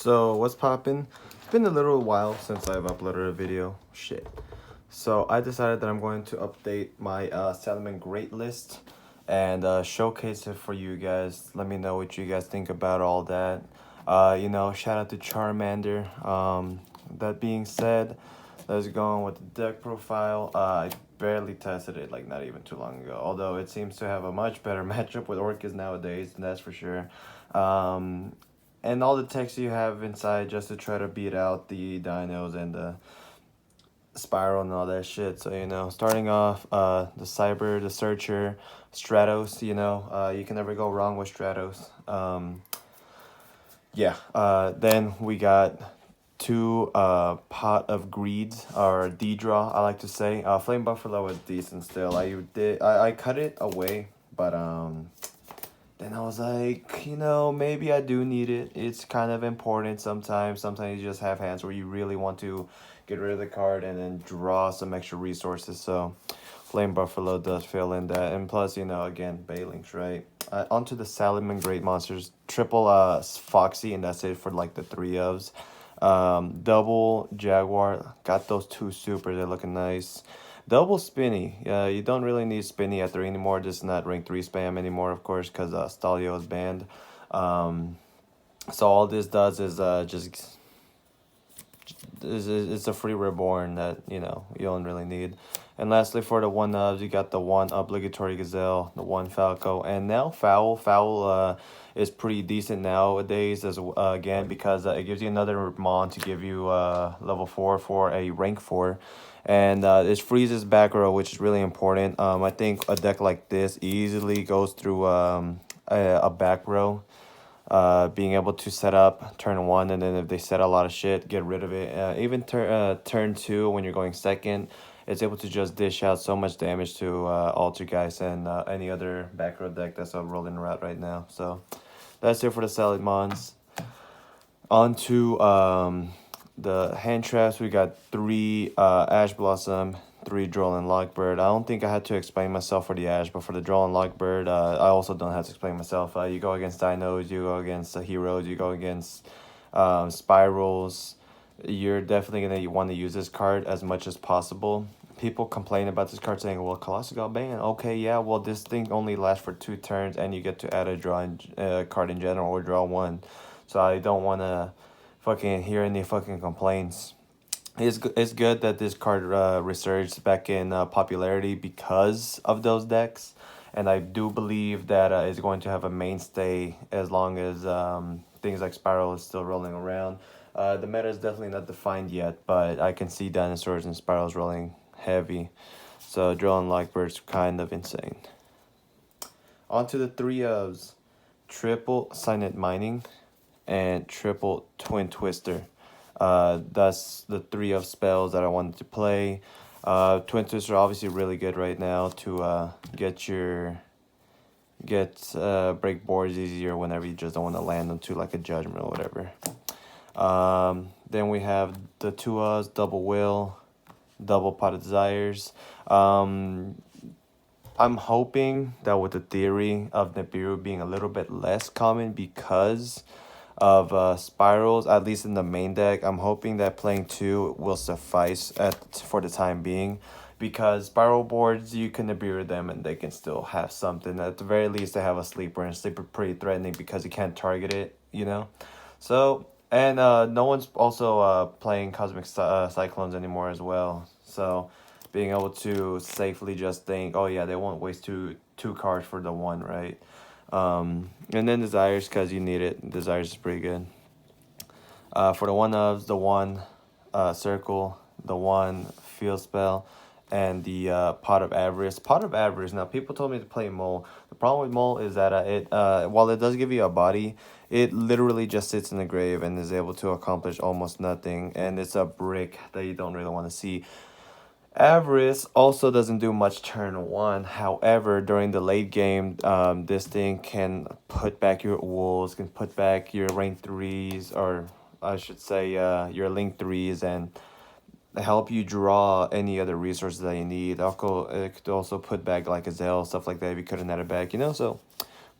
So what's poppin'? It's been a little while since I've uploaded a video. Shit. So I decided that I'm going to update my Salamangreat list and showcase it for you guys. Let me know what you guys think about all that. Shout out to Charmander. That being said, let's go on with the deck profile. I barely tested it, like not even too long ago. Although it seems to have a much better matchup with Orcas nowadays, and that's for sure. And all the text you have inside just to try to beat out the dinos and the spiral and all that shit. So, starting off, the Cyber, the Searcher, Stratos, you can never go wrong with Stratos. Then we got two Pot of Greeds, or D-Draw, I like to say. Flame Buffalo was decent still. I cut it away, but then I was like, maybe I do need it. It's kind of important sometimes. Sometimes you just have hands where you really want to get rid of the card and then draw some extra resources. So Flame Buffalo does fill in that. And plus, again, Bailings, right? Onto the Salamangreat monsters. Triple Foxy, and that's it for like the three ofs. Double Jaguar. Got those two supers. They're looking nice. Double Spinny. You don't really need Spinny at 3 anymore. Just not rank 3 spam anymore, of course, because Stalio is banned. So all this does is it's a free reborn that you don't really need. And lastly, for the one ofs, you got the one obligatory Gazelle, the one Falco, and now Foul is pretty decent nowadays as again, because it gives you another mon to give you level 4 for a rank 4. And it freezes back row, which is really important. I think a deck like this easily goes through a back row. Being able to set up turn 1, and then if they set a lot of shit, get rid of it. Even turn 2, when you're going second, it's able to just dish out so much damage to Altergeist and any other back row deck that's a rolling route right now. So that's it for the Salad Mons. On to the hand traps. We got 3 Ash Blossom, 3 Droll and Lockbird. I don't think I had to explain myself for the Ash, but for the Droll and Lockbird, I also don't have to explain myself. You go against Dinos, you go against the Heroes, you go against Spirals. You're definitely going to want to use this card as much as possible. People complain about this card saying, well, Colossus got banned. Okay, yeah, well, this thing only lasts for 2 turns, and you get to add a card in general or draw 1. So I don't want to fucking hear any fucking complaints. It's good that this card resurged back in popularity because of those decks, and I do believe that it's going to have a mainstay as long as things like Spiral is still rolling around. The meta is definitely not defined yet, but I can see Dinosaurs and Spirals rolling heavy. So Drill and Lockbird's kind of insane. On to the 3 ofs. Triple Signet Mining and triple Twin Twister. That's the 3 of spells that I wanted to play. Twin Twister obviously really good right now to break boards easier whenever you just don't want to land them to like a Judgment or whatever. Then we have the 2 ofs, Double Will, Double Pot of Desires. I'm hoping that with the theory of Nibiru being a little bit less common because of Spirals, at least in the main deck, I'm hoping that playing 2 will suffice for the time being, because Spiral boards, you can Nibiru them and they can still have something. At the very least, they have a Sleeper, and Sleeper pretty threatening because you can't target it, So, and no one's also playing Cosmic Cyclones anymore as well. So being able to safely just think, oh yeah, they won't waste two cards for the 1, right? And then Desires, because you need it. Desires is pretty good. For the 1 ofs, the 1 Circle, the 1 Field Spell, and the Pot of Avarice. Pot of Avarice, now people told me to play Mole. The problem with Mole is that while it does give you a body, it literally just sits in the grave and is able to accomplish almost nothing. And it's a brick that you don't really want to see. Avarice also doesn't do much turn 1. However, during the late game, this thing can put back your wolves, can put back your rank 3s, or I should say your link 3s, and help you draw any other resources that you need. It could also put back like a Zell, stuff like that if you couldn't add it back, So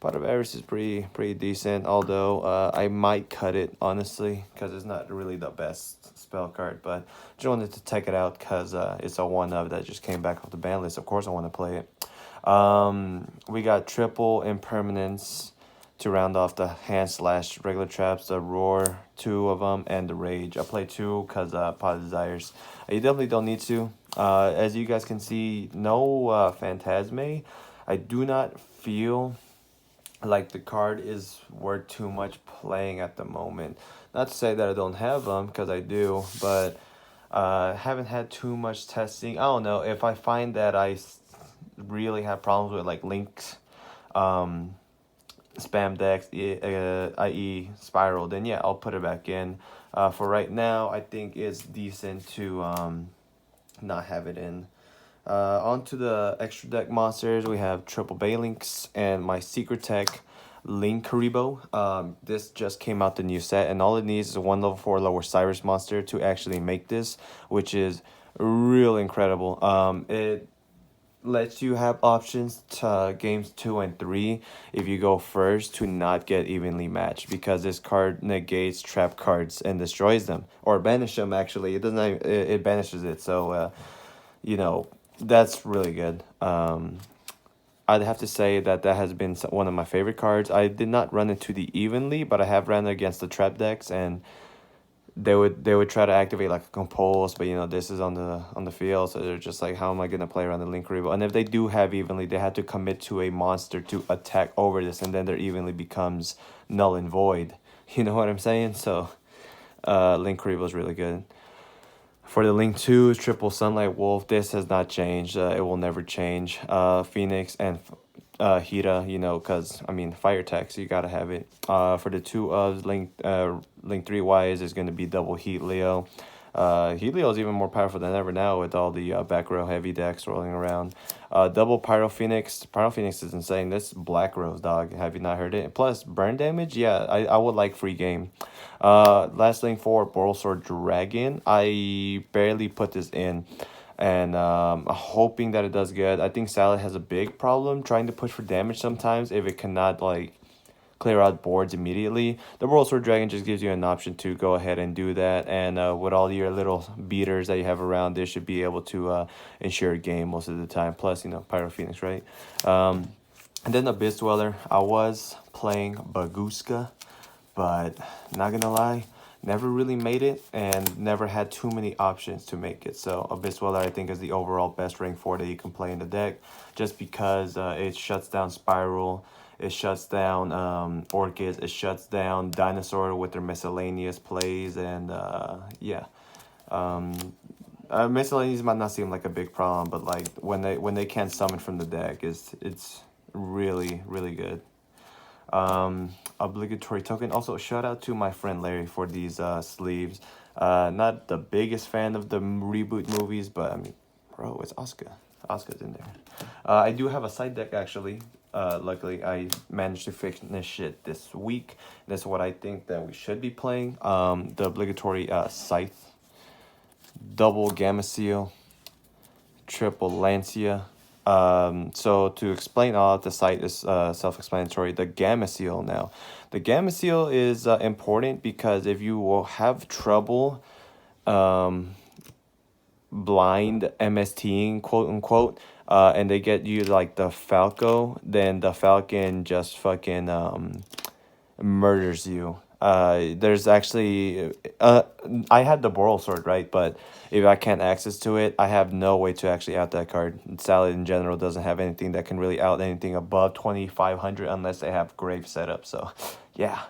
Pot of Avarice is pretty decent, although I might cut it, honestly, because it's not really the best spell card, but just wanted to check it out because it's a one-of that just came back off the ban list. Of course I want to play it. We got triple impermanence to round off the hand slash regular traps, the roar, two of them, and the rage. I play two because pot of desires. You definitely don't need to. As you guys can see, no Phantasme. I do not feel like the card is worth too much playing at the moment. Not to say that I don't have them, because I do, but haven't had too much testing. I don't know if I find that really have problems with like links, spam decks, i.e. Spiral, then yeah, I'll put it back in. For right now, I think it's decent to not have it in. On to the extra deck monsters, we have triple Balinks and my secret tech Link Karibo. This just came out the new set, and all it needs is a 1 level 4 lower Cyrus monster to actually make this, which is real incredible. It lets you have options to games 2 and 3 if you go first to not get evenly matched, because this card negates trap cards and destroys them, or banish them. Actually, it doesn't. It banishes it. So you know, that's really good. I'd have to say that has been one of my favorite cards. I did not run into the evenly, but I have ran against the trap decks, and they would try to activate like a compulse, but you know, this is on the field, so they're just like, how am I gonna play around the Link Revo? And if they do have evenly, they had to commit to a monster to attack over this, and then their evenly becomes null and void. You know what I'm saying? So Link Revo is really good. For the Link 2, triple Sunlight Wolf, this has not changed. It will never change. Phoenix and Hita, you know, because, I mean, fire attacks, you gotta have it. For the two of Link 3 Wise is going to be double Heat Leo. Heat Leo is even more powerful than ever now with all the back row heavy decks rolling around. Double Pyro Phoenix. Pyro Phoenix is insane. This Black Rose, dog. Have you not heard it? Plus, burn damage? Yeah, I would like free game. Last thing for Borrelsword Dragon. I barely put this in, and hoping that it does good. I think Salad has a big problem trying to push for damage sometimes if it cannot, like, clear out boards immediately. The World Sword Dragon just gives you an option to go ahead and do that, and with all your little beaters that you have around, this should be able to ensure a game most of the time. Plus, you know, Pyro Phoenix, right? And then Abyss Dweller. I was playing Baguska, but not gonna lie, never really made it and never had too many options to make it. So Abyss Dweller, I think, is the overall best rank 4 that you can play in the deck, just because it shuts down Spiral. It shuts down Orchids. It shuts down Dinosaur with their miscellaneous plays. And yeah. Miscellaneous might not seem like a big problem, but like when they can't summon from the deck, it's really, really good. Obligatory token. Also, shout out to my friend Larry for these sleeves. Not the biggest fan of the reboot movies, but I mean, bro, it's Oscar. Oscar's in there. I do have a side deck, actually. Luckily, I managed to finish it this week. That's what I think that we should be playing. The obligatory Scythe, double Gamma Seal, triple Lancia. So to explain all of the site is self-explanatory. The Gamma Seal now. The Gamma Seal is important because if you will have trouble blind MSTing, quote unquote, and they get you like the Falco, then the Falcon just fucking murders you. There's actually I had the Boral Sword, right? But if I can't access to it, I have no way to actually out that card. Salad in general doesn't have anything that can really out anything above 2,500 unless they have Grave setup. So yeah.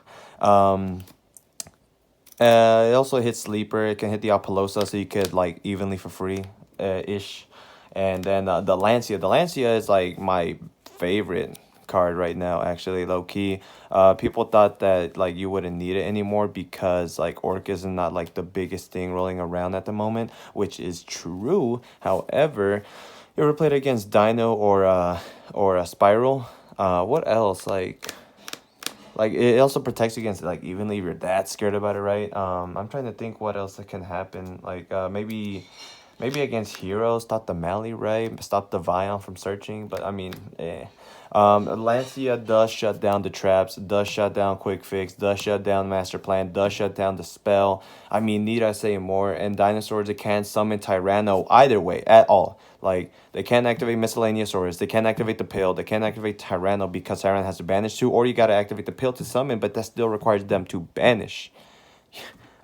It also hits Sleeper. It can hit the Apollosa, so you could like evenly for free ish. And then the Lancia. The Lancia is like my favorite card right now, actually, low key. People thought that like you wouldn't need it anymore because like Orc is not like the biggest thing rolling around at the moment, which is true. However, you ever played against Dino or a Spiral? What else? Like it also protects you against like evenly if you're that scared about it, right? I'm trying to think what else that can happen. Like maybe Maybe against heroes, stop the Mally Ray, stop the Vion from searching, but I mean, eh. Lancia does shut down the traps, does shut down Quick Fix, does shut down Master Plan, does shut down the spell. I mean, need I say more? And dinosaurs, it can't summon Tyranno either way at all. Like, they can't activate Miscellaneous Auras, they can't activate the Pill, they can't activate Tyranno because Tyranno has to banish too, or you gotta activate the Pill to summon, but that still requires them to banish.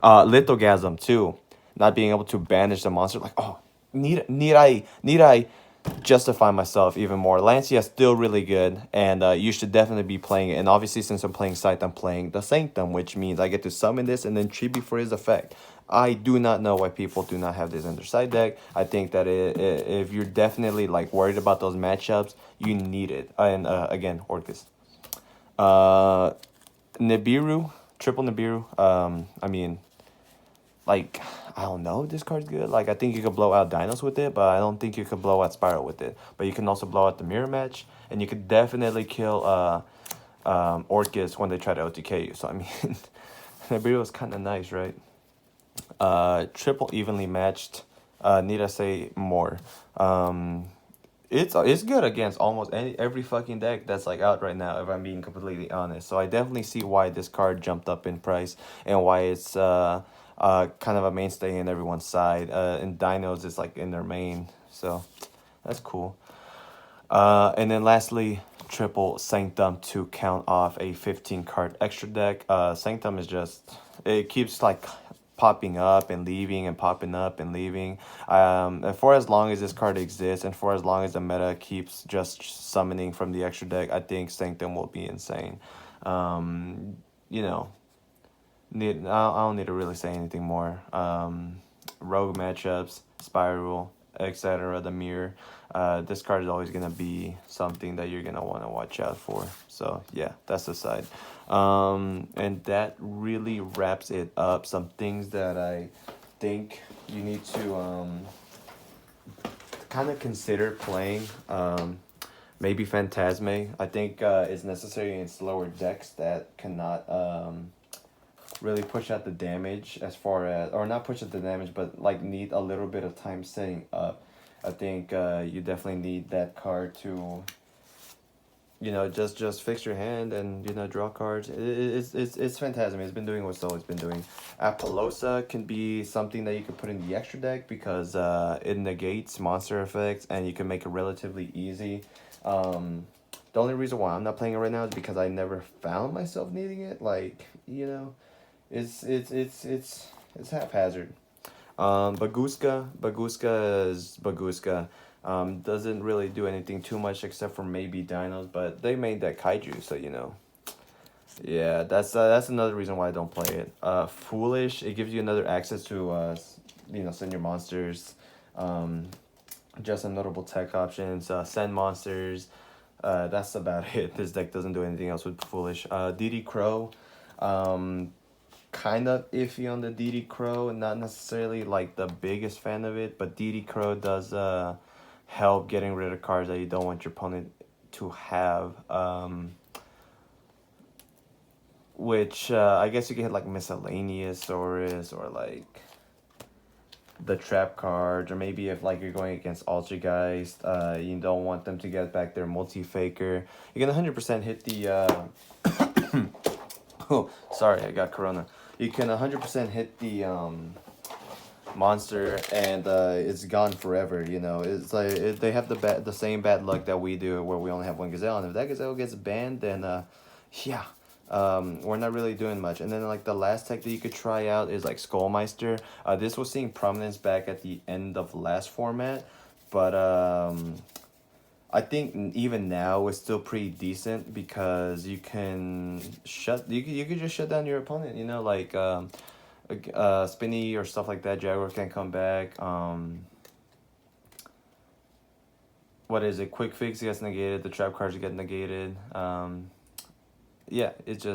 Lithogasm too, not being able to banish the monster. Like, oh, need I justify myself even more? Lancia is still really good, and you should definitely be playing it. And obviously, since I'm playing Scythe, I'm playing the Sanctum, which means I get to summon this and then tribute for his effect. I do not know why people do not have this in their side deck. I think that if you're definitely like worried about those matchups, you need it. And again, Orcus. Nibiru, triple Nibiru. I mean, like, I don't know, this card's good. Like, I think you could blow out Dinos with it, but I don't think you could blow out Spiral with it. But you can also blow out the Mirror Match, and you could definitely kill Orcus when they try to OTK you. So, I mean, Nibiru is kind of nice, right? Triple evenly matched. Need I say more? It's good against almost every fucking deck that's like out right now, if I'm being completely honest. So I definitely see why this card jumped up in price and why it's kind of a mainstay in everyone's side. And Dinos is like in their main, so that's cool. And then lastly, triple Sanctum to count off a 15 card extra deck. Sanctum is just, it keeps like popping up and leaving and popping up and leaving. And for as long as this card exists and for as long as the meta keeps just summoning from the extra deck, I think Sanctum will be insane. You know, I don't need to really say anything more. Rogue matchups, Spiral, etc. The Mirror. This card is always going to be something that you're going to want to watch out for. So, yeah, that's the side. And that really wraps it up. Some things that I think you need to kind of consider playing. Maybe Phantasme. I think it's necessary in slower decks that cannot really push out the damage as far as, or not push out the damage, but like need a little bit of time setting up. I think you definitely need that card to, you know, just fix your hand and, you know, draw cards. It's Phantasm. It's been doing what it's always been doing. Apollosa can be something that you can put in the extra deck because it negates monster effects and you can make it relatively easy. The only reason why I'm not playing it right now is because I never found myself needing it. Like, you know, it's haphazard. Baguska is Baguska. Doesn't really do anything too much except for maybe dinos, but they made that kaiju, so you know. Yeah, that's another reason why I don't play it. Foolish, it gives you another access to you know, send your monsters. Just some notable tech options. Send monsters. That's about it. This deck doesn't do anything else with Foolish. DD Crow. Kind of iffy on the DD Crow. Not necessarily like the biggest fan of it, but DD Crow does help getting rid of cards that you don't want your opponent to have. Which I guess you can hit like Miscellaneous or like the trap cards, or maybe if like you're going against Altergeist, you don't want them to get back their multi-faker. You can 100% hit the oh, sorry, I got corona. You can 100% hit the monster and it's gone forever, you know. It's like they have the same bad luck that we do, where we only have one Gazelle, and if that Gazelle gets banned, then yeah, we're not really doing much. And then like the last tech that you could try out is like Skullmeister. This was seeing prominence back at the end of last format, but I think even now it's still pretty decent because you can you could just shut down your opponent, you know, like Spinny or stuff like that. Jaguar can come back. What is it? Quick Fix gets negated. The trap cards get negated. Yeah, it's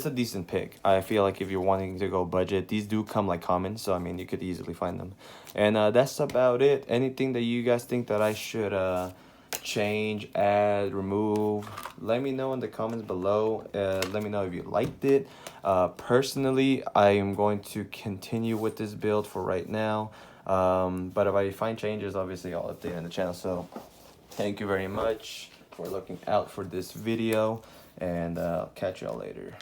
a decent pick. I feel like if you're wanting to go budget, these do come like common, so I mean you could easily find them. And that's about it. Anything that you guys think that I should change, add, remove, let me know in the comments below. Let me know if you liked it. Personally, I am going to continue with this build for right now. But if I find changes, obviously I'll update on the channel. So thank you very much for looking out for this video, and I'll catch y'all later.